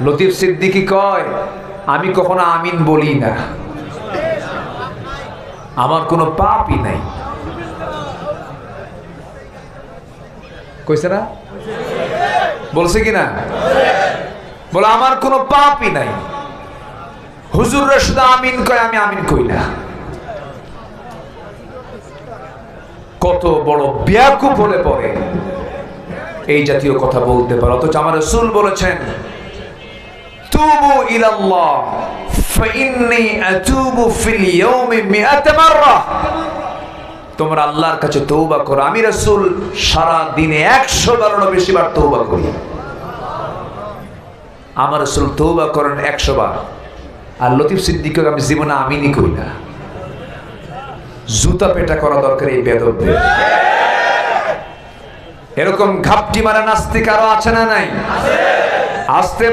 লতিফ সিদ্দিকী কয়, আমি কখনো আমিন বলি না, আমার কোনো পাপই নাই। কইছে না? বলছে কিনা? বলে আমার কোনো পাপই নাই। হুজুররা শুধু আমিন কয়, আমি আমিন কই না। কত বড় বেয়াকুফ হলে পরে এই জাতীয় কথা বলতে পারো। অথচ আমার রাসূল বলেছেন, তুবু ইলাল্লাহ ফাইন্নী আতুবু ফিল ইয়াউমি মিআত মাররা। তোমরা আল্লাহর কাছে তওবা করো, আমি রাসূল সারা দিনে 100 বারেরও বেশি বার তওবা করি। আমার রাসূল তওবা করেন 100 বার। আর লতিফ সিদ্দিককে আমি জীবনে আমিনই কই না। জুতা পেটা করা দরকার এই বেদবদের। এরকম ঘাপটি মারা নাস্তিক আরো আছে না নাই? আসতে